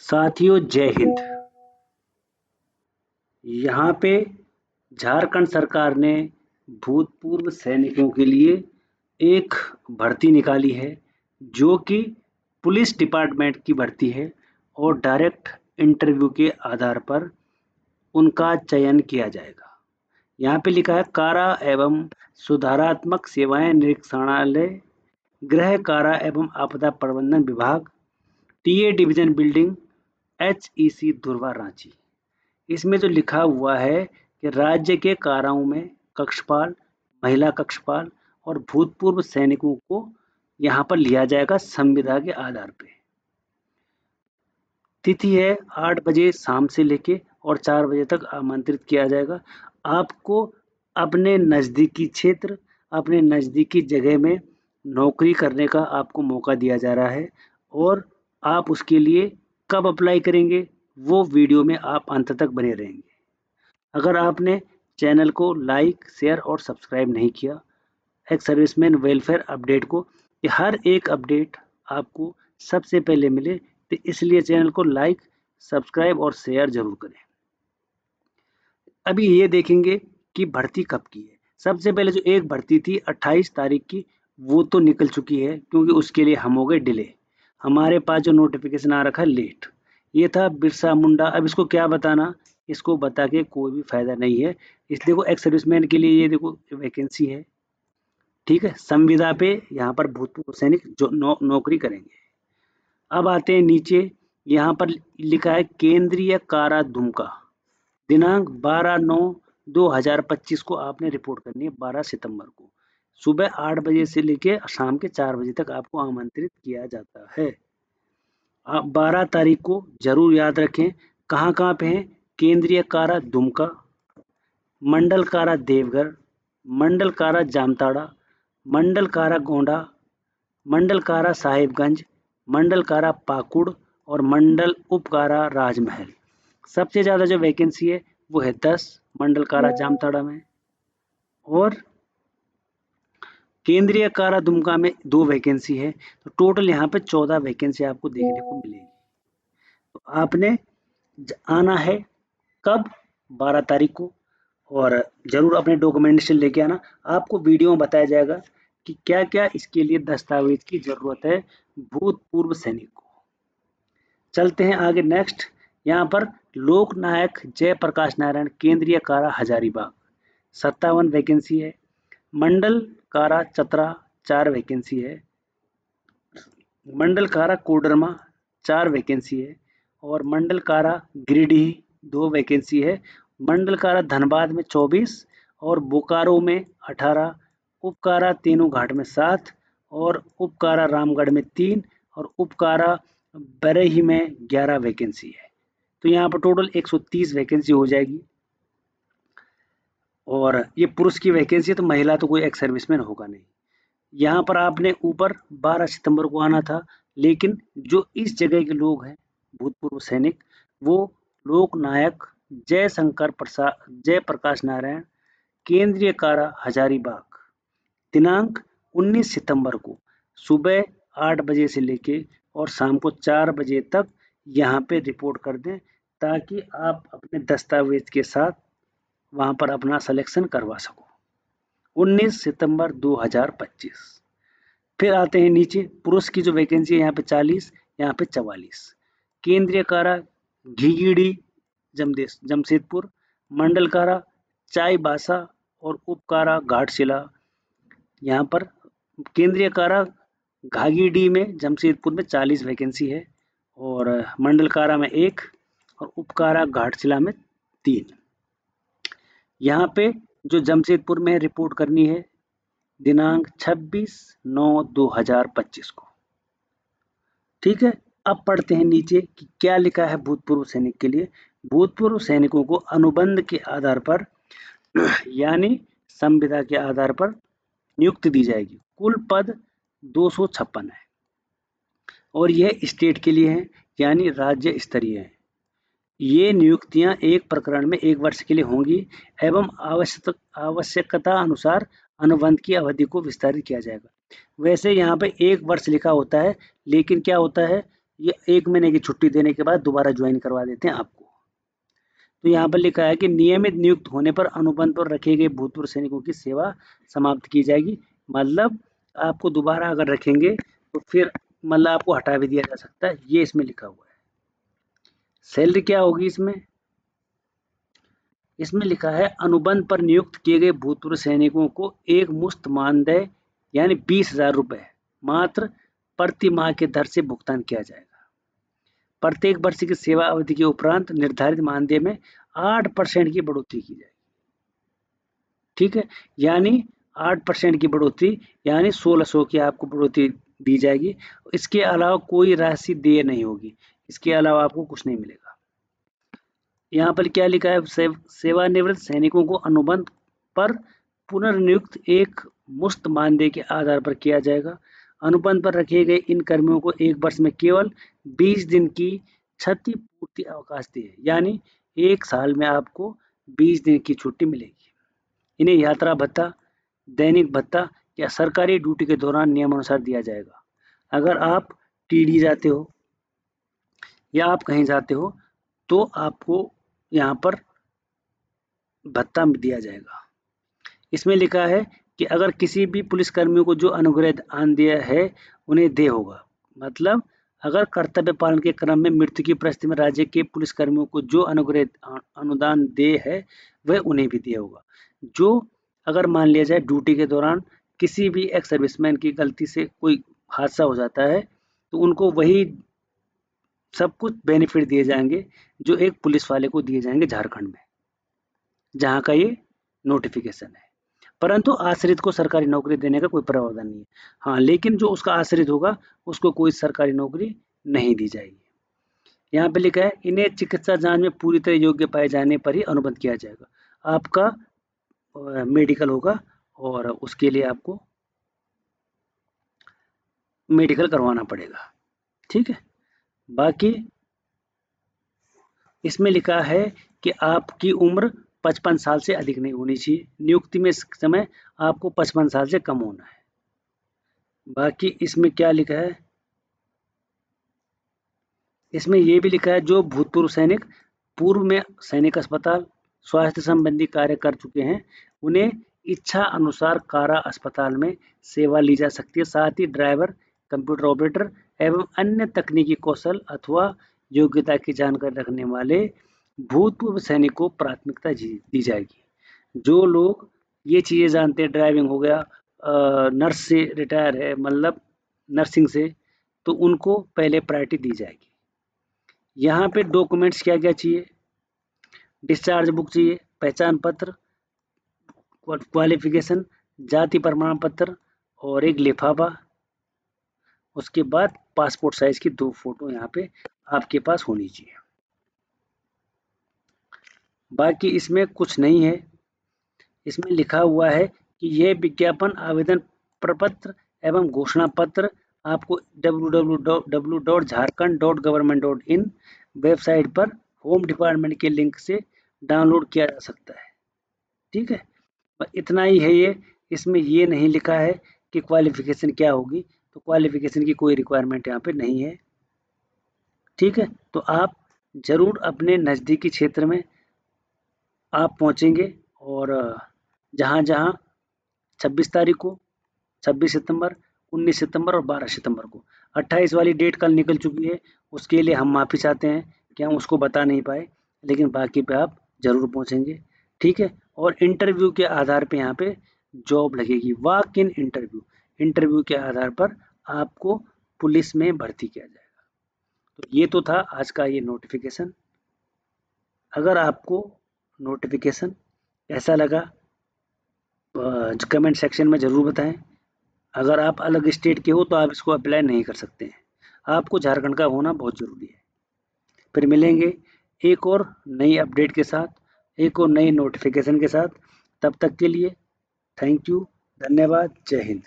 साथियों जय हिंद। यहाँ पे झारखंड सरकार ने भूतपूर्व सैनिकों के लिए एक भर्ती निकाली है जो कि पुलिस डिपार्टमेंट की भर्ती है और डायरेक्ट इंटरव्यू के आधार पर उनका चयन किया जाएगा। यहाँ पे लिखा है कारा एवं सुधारात्मक सेवाएं निरीक्षणालय, गृह कारा एवं आपदा प्रबंधन विभाग, TA division building, HEC Dhurwa Ranchi. इसमें जो लिखा हुआ है कि राज्य के काराओं में कक्षपाल, महिला कक्षपाल और भूतपूर्व सैनिकों को यहाँ पर लिया जाएगा संविदा के आधार पे। तिथि है 8 बजे शाम से लेके और 4 बजे तक आमंत्रित किया जाएगा। आपको अपने नज़दीकी क्षेत्र, अपने नज़दीकी जगह में नौकरी करने का आपको मौका दिया जा रहा है और आप उसके लिए कब अप्लाई करेंगे वो वीडियो में आप अंत तक बने रहेंगे। अगर आपने चैनल को लाइक, शेयर और सब्सक्राइब नहीं किया, एक सर्विसमैन वेलफेयर अपडेट को, कि हर एक अपडेट आपको सबसे पहले मिले, तो इसलिए चैनल को लाइक, सब्सक्राइब और शेयर जरूर करें। अभी ये देखेंगे कि भर्ती कब की है। सबसे पहले जो एक भर्ती थी 28 तारीख की, वो तो निकल चुकी है क्योंकि उसके लिए हम हो गए डिले। हमारे पास जो नोटिफिकेशन आ रखा है लेट, ये था बिरसा मुंडा। अब इसको क्या बताना, इसको बता के कोई भी फायदा नहीं है। इसलिए वो एक्स सर्विसमैन के लिए ये देखो वैकेंसी है, ठीक है। संविदा पे यहाँ पर भूतपूर्व सैनिक जो नौकरी करेंगे। अब आते हैं नीचे, यहाँ पर लिखा है केंद्रीय कारा दुमका, दिनांक 12/9/2025 को आपने रिपोर्ट करनी है। 12 सितंबर को सुबह 8 बजे से लेके शाम के 4 बजे तक आपको आमंत्रित किया जाता है। आप 12 तारीख को जरूर याद रखें। कहाँ कहाँ पे हैं? केंद्रीय कारा दुमका, मंडल कारा देवघर, मंडल कारा जामताड़ा, मंडल कारा गोंडा, मंडल कारा साहिबगंज, मंडल कारा पाकुड़ और मंडल उपकारा राजमहल। सबसे ज़्यादा जो वैकेंसी है वो है 10 मंडल कारा जामताड़ा में, और केंद्रीय कारा दुमका में 2 वैकेंसी है। तो टोटल यहाँ पे 14 वैकेंसी आपको देखने को मिलेगी। तो आपने आना है कब? 12 तारीख को, और जरूर अपने डॉक्यूमेंटेशन लेके आना। आपको वीडियो में बताया जाएगा कि क्या क्या इसके लिए दस्तावेज की जरूरत है भूतपूर्व सैनिक को। चलते हैं आगे नेक्स्ट। यहाँ पर लोकनायक जयप्रकाश नारायण केंद्रीय कारा हजारीबाग 57 वैकेंसी है। मंडल कारा चतरा 4 वैकेंसी है। मंडल कारा कोडरमा 4 वैकेंसी है। और मंडल कारा गिरिडीह 2 वैकेंसी है। मंडल कारा धनबाद में 24 और बोकारो में 18, उपकारा तेनूघाट में 7 और उपकारा रामगढ़ में 3 और उपकारा बरही में 11 वैकेंसी है। तो यहाँ पर टोटल 130 वैकेंसी हो जाएगी। और ये पुरुष की वैकेंसी है, तो महिला तो कोई एक्स सर्विसमैन होगा नहीं। यहाँ पर आपने ऊपर 12 सितंबर को आना था, लेकिन जो इस जगह के लोग हैं भूतपूर्व सैनिक, वो लोकनायक जयप्रकाश नारायण केंद्रीय कारा हजारीबाग दिनांक 19 सितंबर को सुबह 8 बजे से लेके और शाम को 4 बजे तक यहाँ पे रिपोर्ट कर दें, ताकि आप अपने दस्तावेज के साथ वहाँ पर अपना सिलेक्शन करवा सको। 19 सितंबर 2025। फिर आते हैं नीचे, पुरुष की जो वैकेंसी है यहाँ पे 40, यहाँ पे 44। केंद्रीय कारा घीगीड़ी जमशेदपुर, मंडल कारा चाईबासा और उपकारा घाटशिला। यहाँ पर केंद्रीय कारा घागीडी में जमशेदपुर में 40 वैकेंसी है और मंडल कारा में 1 और उपकारा घाटशिला में 3। यहाँ पे जो जमशेदपुर में रिपोर्ट करनी है दिनांक 26/9/2025 को, ठीक है। अब पढ़ते हैं नीचे कि क्या लिखा है भूतपूर्व सैनिक के लिए। भूतपूर्व सैनिकों को अनुबंध के आधार पर यानी संविदा के आधार पर नियुक्ति दी जाएगी। कुल पद 256 है और यह स्टेट के लिए है, यानी राज्य स्तरीय है। ये नियुक्तियां एक प्रकरण में 1 वर्ष के लिए होंगी एवं आवश्यकता अनुसार अनुबंध की अवधि को विस्तारित किया जाएगा। वैसे यहाँ पे 1 वर्ष लिखा होता है, लेकिन क्या होता है, ये 1 महीने की छुट्टी देने के बाद दोबारा ज्वाइन करवा देते हैं आपको। तो यहाँ पर लिखा है कि नियमित नियुक्त होने पर अनुबंध पर रखे गए भूतपूर्व सैनिकों की सेवा समाप्त की जाएगी। मतलब आपको दोबारा अगर रखेंगे तो फिर मतलब आपको हटा भी दिया जा सकता है, ये इसमें लिखा हुआ है। सैलरी क्या होगी इसमें? इसमें लिखा है अनुबंध पर नियुक्त किए गए भूतपूर्व सैनिकों को एक मुश्त मानदेय यानी 20,000 रुपए मात्र प्रति माह के दर से भुगतान किया जाएगा। प्रत्येक वर्ष की सेवा अवधि के उपरांत निर्धारित मानदेय में 8% की बढ़ोतरी की जाएगी। ठीक है, यानी 8% की बढ़ोतरी यानी 1600 की आपको बढ़ोतरी दी जाएगी। इसके अलावा कोई राशि देय नहीं होगी, इसके अलावा आपको कुछ नहीं मिलेगा। यहाँ पर क्या लिखा है? सेवानिवृत्त सैनिकों को अनुबंध पर पुनर्नियुक्त एक मुश्त मानदेय के आधार पर किया जाएगा। अनुबंध पर रखे गए इन कर्मियों को 1 वर्ष में केवल 20 दिन की क्षतिपूर्ति अवकाश दिए, यानी 1 साल में आपको 20 दिन की छुट्टी मिलेगी। इन्हें यात्रा भत्ता, दैनिक भत्ता या सरकारी ड्यूटी के दौरान नियमानुसार दिया जाएगा। अगर आप टीडी जाते हो या आप कहीं जाते हो तो आपको यहाँ पर भत्ता दिया जाएगा। इसमें लिखा है कि अगर किसी भी पुलिसकर्मियों को जो अनुग्रह आनदेय है उन्हें देय होगा। मतलब अगर कर्तव्य पालन के क्रम में मृत्यु की परिस्थिति में राज्य के पुलिसकर्मियों को जो अनुग्रह अनुदान देय है वह उन्हें भी देय होगा। जो अगर मान लिया जाए ड्यूटी के दौरान किसी भी एक्स सर्विसमैन की गलती से कोई हादसा हो जाता है तो उनको वही सब कुछ बेनिफिट दिए जाएंगे जो एक पुलिस वाले को दिए जाएंगे झारखंड में, जहाँ का ये नोटिफिकेशन है। परंतु आश्रित को सरकारी नौकरी देने का कोई प्रावधान नहीं है। हाँ, लेकिन जो उसका आश्रित होगा उसको कोई सरकारी नौकरी नहीं दी जाएगी। यहाँ पे लिखा है इन्हें चिकित्सा जांच में पूरी तरह योग्य पाए जाने पर ही अनुबंध किया जाएगा। आपका मेडिकल होगा और उसके लिए आपको मेडिकल करवाना पड़ेगा। ठीक है, बाकी इसमें लिखा है कि आपकी उम्र 55 साल से अधिक नहीं होनी चाहिए। नियुक्ति में समय आपको 55 साल से कम होना है। बाकी इसमें क्या लिखा है? इसमें ये भी लिखा है जो भूतपूर्व सैनिक पूर्व में सैनिक अस्पताल स्वास्थ्य संबंधी कार्य कर चुके हैं उन्हें इच्छा अनुसार कारा अस्पताल में सेवा ली जा सकती है। साथ ही ड्राइवर, कंप्यूटर ऑपरेटर एवं अन्य तकनीकी कौशल अथवा योग्यता की जानकारी रखने वाले भूतपूर्व सैनिक को प्राथमिकता दी जाएगी। जो लोग ये चीज़ें जानते हैं, ड्राइविंग हो गया, नर्स से रिटायर है मतलब नर्सिंग से, तो उनको पहले प्रायोरिटी दी जाएगी। यहाँ पे डॉक्यूमेंट्स क्या क्या चाहिए? डिस्चार्ज बुक चाहिए, पहचान पत्र, क्वालिफिकेशन, जाति प्रमाण पत्र और एक लिफाफा। उसके बाद पासपोर्ट साइज की 2 फोटो यहाँ पे आपके पास होनी चाहिए। बाकी इसमें कुछ नहीं है। इसमें लिखा हुआ है कि यह विज्ञापन आवेदन प्रपत्र एवं घोषणा पत्र आपको www.jharkhand.government.in वेबसाइट पर होम डिपार्टमेंट के लिंक से डाउनलोड किया जा सकता है। ठीक है, इतना ही है ये। इसमें ये नहीं लिखा है कि क्वालिफिकेशन क्या होगी, तो क्वालिफिकेशन की कोई रिक्वायरमेंट यहाँ पे नहीं है। ठीक है, तो आप जरूर अपने नज़दीकी क्षेत्र में आप पहुँचेंगे और जहाँ 26 तारीख को, 26 सितंबर, 19 सितंबर और 12 सितंबर को, 28 वाली डेट कल निकल चुकी है, उसके लिए हम माफ़ी चाहते हैं कि हम उसको बता नहीं पाए, लेकिन बाकी पे आप ज़रूर पहुँचेंगे। ठीक है, और इंटरव्यू के आधार पे यहाँ पे जॉब लगेगी, वॉक इन इंटरव्यू। इंटरव्यू के आधार पर आपको पुलिस में भर्ती किया जाएगा। तो ये तो था आज का ये नोटिफिकेशन। अगर आपको नोटिफिकेशन कैसा लगा कमेंट सेक्शन में ज़रूर बताएं। अगर आप अलग स्टेट के हो तो आप इसको अप्लाई नहीं कर सकते हैं, आपको झारखंड का होना बहुत ज़रूरी है। फिर मिलेंगे एक और नई अपडेट के साथ, एक और नई नोटिफिकेशन के साथ। तब तक के लिए थैंक यू, धन्यवाद, जय हिंद।